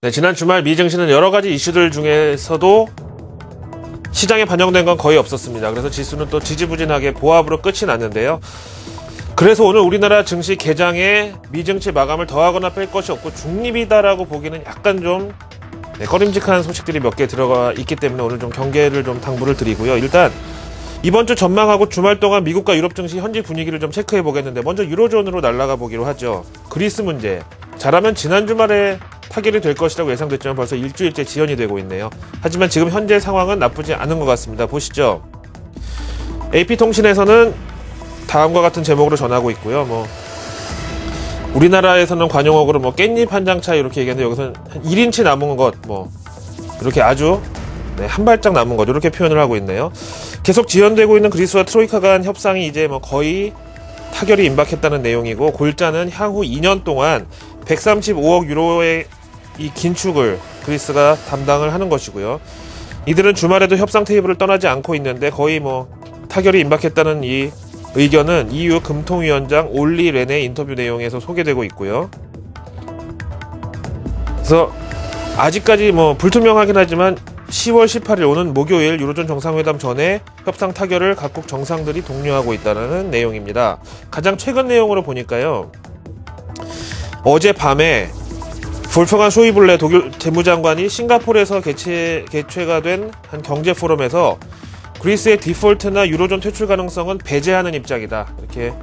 네, 지난 주말 미 증시는 여러 가지 이슈들 중에서도 시장에 반영된 건 거의 없었습니다. 그래서 지수는 또 지지부진하게 보합으로 끝이 났는데요. 그래서 오늘 우리나라 증시 개장에 미 증시 마감을 더하거나 뺄 것이 없고 중립이다라고 보기는 약간 좀 꺼림직한 소식들이 몇 개 들어가 있기 때문에 오늘 좀 경계를 좀 당부를 드리고요. 일단 이번 주 전망하고 주말 동안 미국과 유럽 증시 현지 분위기를 좀 체크해 보겠는데, 먼저 유로존으로 날아가 보기로 하죠. 그리스 문제. 잘하면 지난 주말에 타결이 될 것이라고 예상됐지만 벌써 일주일째 지연이 되고 있네요. 하지만 지금 현재 상황은 나쁘지 않은 것 같습니다. 보시죠. AP통신에서는 다음과 같은 제목으로 전하고 있고요. 우리나라에서는 관용어로 깻잎 한 장 차이 이렇게 얘기하는데, 여기서는 1인치 남은 것, 이렇게 아주 한 발짝 남은 것, 이렇게 표현을 하고 있네요. 계속 지연되고 있는 그리스와 트로이카 간 협상이 이제 거의 타결이 임박했다는 내용이고, 골자는 향후 2년 동안 135억 유로의 이 긴축을 그리스가 담당을 하는 것이고요. 이들은 주말에도 협상 테이블을 떠나지 않고 있는데, 거의 타결이 임박했다는 이 의견은 EU 금통위원장 올리 렌의 인터뷰 내용에서 소개되고 있고요. 그래서 아직까지 불투명하긴 하지만 10월 18일 오는 목요일 유로존 정상회담 전에 협상 타결을 각국 정상들이 독려하고 있다는 내용입니다. 가장 최근 내용으로 보니까요, 어젯밤에 볼프강 쇼이블레 독일 재무장관이 싱가포르에서 개최가 된 한 경제 포럼에서 그리스의 디폴트나 유로존 퇴출 가능성은 배제하는 입장이다, 이렇게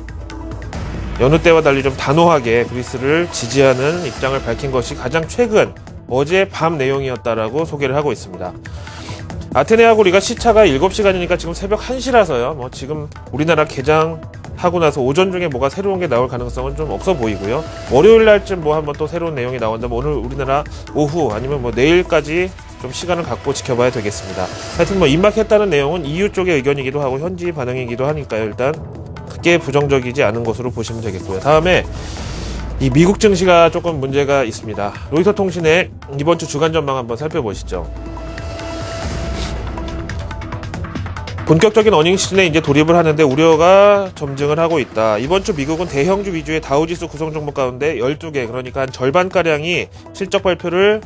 여느 때와 달리 좀 단호하게 그리스를 지지하는 입장을 밝힌 것이 가장 최근 어젯밤 내용이었다라고 소개를 하고 있습니다. 아테네하고 우리가 시차가 7시간이니까 지금 새벽 1시라서요. 지금 우리나라 개장하고 나서 오전 중에 뭐가 새로운 게 나올 가능성은 좀 없어 보이고요. 월요일 날쯤 한번 또 새로운 내용이 나온다면 오늘 우리나라 오후 아니면 내일까지 좀 시간을 갖고 지켜봐야 되겠습니다. 하여튼 임박했다는 내용은 EU 쪽의 의견이기도 하고 현지 반응이기도 하니까요. 일단 크게 부정적이지 않은 것으로 보시면 되겠고요. 다음에 이 미국 증시가 조금 문제가 있습니다. 로이터 통신의 이번 주 주간 전망 한번 살펴보시죠. 본격적인 어닝 시즌에 이제 돌입을 하는데 우려가 점증을 하고 있다. 이번 주 미국은 대형주 위주의 다우지수 구성 종목 가운데 12개, 그러니까 한 절반가량이 실적 발표를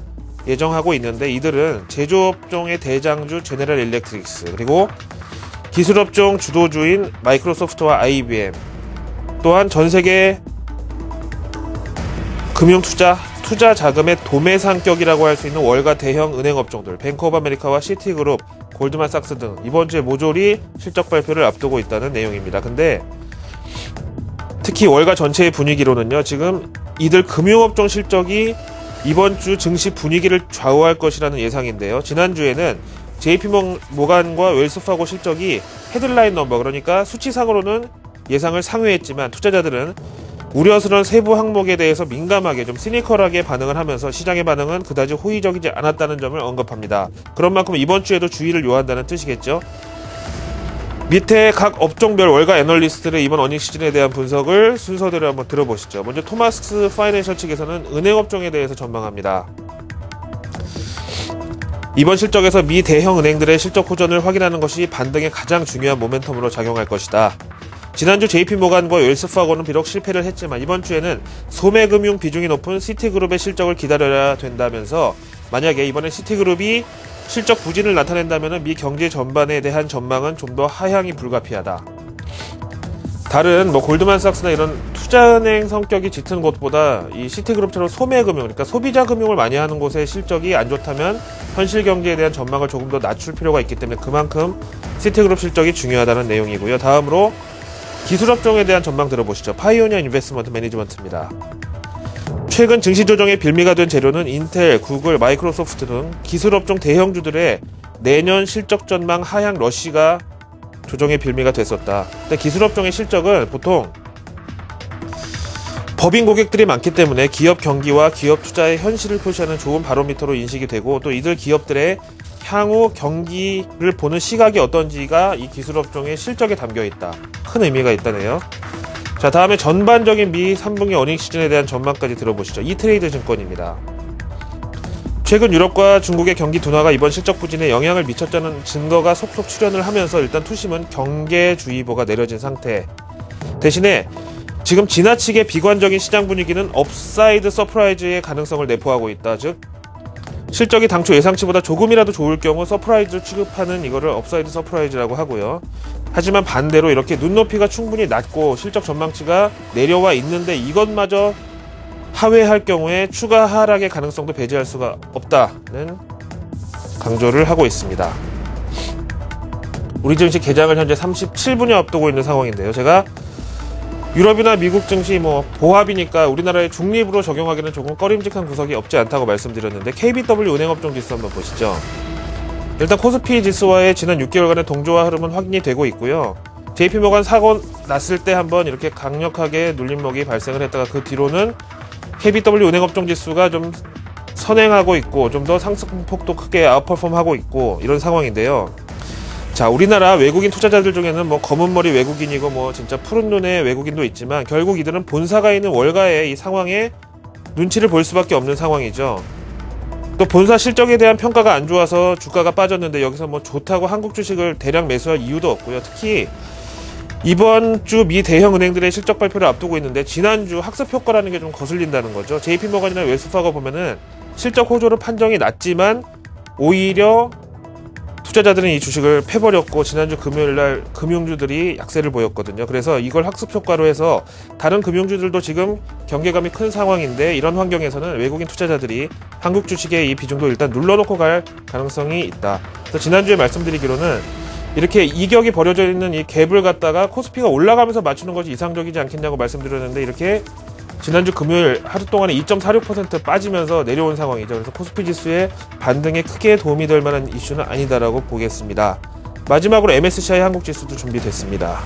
예정하고 있는데, 이들은 제조업종의 대장주 제네럴 일렉트릭스, 그리고 기술업종 주도주인 마이크로소프트와 IBM, 또한 전세계 투자 자금의 도매 상격이라고 할 수 있는 월가 대형 은행 업종들, 뱅크 오브 아메리카와 시티그룹, 골드만삭스 등 이번 주에 모조리 실적 발표를 앞두고 있다는 내용입니다. 근데 특히 월가 전체의 분위기로는요, 지금 이들 금융업종 실적이 이번 주 증시 분위기를 좌우할 것이라는 예상인데요. 지난주에는 JP모간과 웰스파고 실적이 헤드라인 넘버, 그러니까 수치상으로는 예상을 상회했지만 투자자들은 우려스러운 세부 항목에 대해서 민감하게 좀 시니컬하게 반응을 하면서 시장의 반응은 그다지 호의적이지 않았다는 점을 언급합니다. 그런 만큼 이번 주에도 주의를 요한다는 뜻이겠죠. 밑에 각 업종별 월가 애널리스트들의 이번 어닝 시즌에 대한 분석을 순서대로 한번 들어보시죠. 먼저 토마스 파이낸셜 측에서는 은행 업종에 대해서 전망합니다. 이번 실적에서 미 대형 은행들의 실적 호전을 확인하는 것이 반등에 가장 중요한 모멘텀으로 작용할 것이다. 지난주 JP모간과 웰스파고는 비록 실패를 했지만 이번 주에는 소매금융 비중이 높은 시티그룹의 실적을 기다려야 된다면서, 만약에 이번에 시티그룹이 실적 부진을 나타낸다면 미 경제 전반에 대한 전망은 좀 더 하향이 불가피하다. 다른 골드만삭스나 이런 투자은행 성격이 짙은 곳보다 이 시티그룹처럼 소매금융, 그러니까 소비자 금융을 많이 하는 곳의 실적이 안 좋다면 현실 경제에 대한 전망을 조금 더 낮출 필요가 있기 때문에 그만큼 시티그룹 실적이 중요하다는 내용이고요. 다음으로 기술업종에 대한 전망 들어보시죠. 파이오니어 인베스트먼트 매니지먼트입니다. 최근 증시 조정의 빌미가 된 재료는 인텔, 구글, 마이크로소프트 등 기술업종 대형주들의 내년 실적 전망 하향 러쉬가 조정의 빌미가 됐었다. 근데 기술업종의 실적은 보통 법인 고객들이 많기 때문에 기업 경기와 기업 투자의 현실을 표시하는 좋은 바로미터로 인식이 되고, 또 이들 기업들의 향후 경기를 보는 시각이 어떤지가 이 기술업종의 실적에 담겨있다. 큰 의미가 있다네요. 자, 다음에 전반적인 미 3분기 어닝 시즌에 대한 전망까지 들어보시죠. 이트레이드 증권입니다. 최근 유럽과 중국의 경기 둔화가 이번 실적 부진에 영향을 미쳤다는 증거가 속속 출현을 하면서 일단 투심은 경계주의보가 내려진 상태. 대신에 지금 지나치게 비관적인 시장 분위기는 업사이드 서프라이즈의 가능성을 내포하고 있다. 즉 실적이 당초 예상치보다 조금이라도 좋을 경우 서프라이즈를 취급하는 이거를 업사이드 서프라이즈라고 하고요. 하지만 반대로 이렇게 눈높이가 충분히 낮고 실적 전망치가 내려와 있는데 이것마저 하회할 경우에 추가 하락의 가능성도 배제할 수가 없다는 강조를 하고 있습니다. 우리 증시 개장을 현재 37분이 앞두고 있는 상황인데요. 제가 유럽이나 미국 증시 보합이니까 우리나라의 중립으로 적용하기는 조금 꺼림직한 구석이 없지 않다고 말씀드렸는데 KBW 은행업종 지수 한번 보시죠. 일단 코스피 지수와의 지난 6개월간의 동조화 흐름은 확인이 되고 있고요. JP모간 사고 났을 때 한번 이렇게 강력하게 눌림목이 발생을 했다가 그 뒤로는 KBW 은행업종 지수가 좀 선행하고 있고 좀 더 상승폭도 크게 아웃퍼폼하고 있고 이런 상황인데요. 자, 우리나라 외국인 투자자들 중에는 검은 머리 외국인이고 진짜 푸른 눈의 외국인도 있지만 결국 이들은 본사가 있는 월가의 이 상황에 눈치를 볼 수밖에 없는 상황이죠. 또 본사 실적에 대한 평가가 안 좋아서 주가가 빠졌는데 여기서 좋다고 한국 주식을 대량 매수할 이유도 없고요. 특히 이번 주 미 대형 은행들의 실적 발표를 앞두고 있는데 지난주 학습 효과라는 게 좀 거슬린다는 거죠. JP모간이나 웰스파고 보면은 실적 호조로 판정이 낮지만 오히려 투자자들은 이 주식을 패버렸고 지난주 금요일날 금융주들이 약세를 보였거든요. 그래서 이걸 학습 효과로 해서 다른 금융주들도 지금 경계감이 큰 상황인데 이런 환경에서는 외국인 투자자들이 한국 주식의 이 비중도 일단 눌러놓고 갈 가능성이 있다. 그래서 지난주에 말씀드리기로는 이렇게 이격이 벌어져 있는 이 갭을 갖다가 코스피가 올라가면서 맞추는 것이 이상적이지 않겠냐고 말씀드렸는데 이렇게 지난주 금요일 하루 동안에 2.46% 빠지면서 내려온 상황이죠. 그래서 코스피 지수의 반등에 크게 도움이 될 만한 이슈는 아니다라고 보겠습니다. 마지막으로 MSCI 한국 지수도 준비됐습니다.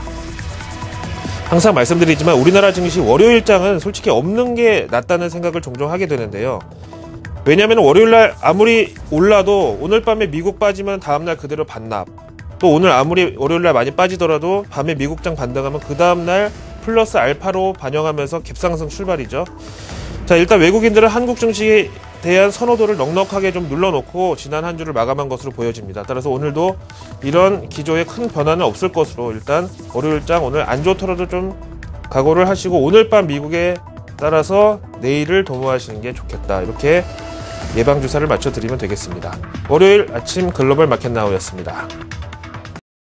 항상 말씀드리지만 우리나라 증시 월요일장은 솔직히 없는 게 낫다는 생각을 종종 하게 되는데요. 왜냐하면 월요일날 아무리 올라도 오늘 밤에 미국 빠지면 다음날 그대로 반납. 또 오늘 아무리 월요일날 많이 빠지더라도 밤에 미국장 반등하면 그 다음날 플러스 알파로 반영하면서 갭상승 출발이죠. 자, 일단 외국인들은 한국 증시에 대한 선호도를 넉넉하게 좀 눌러놓고 지난 한 주를 마감한 것으로 보여집니다. 따라서 오늘도 이런 기조에 큰 변화는 없을 것으로 일단 월요일장 오늘 안 좋더라도 좀 각오를 하시고 오늘 밤 미국에 따라서 내일을 도모하시는 게 좋겠다. 이렇게 예방주사를 맞춰드리면 되겠습니다. 월요일 아침 글로벌 마켓나우였습니다.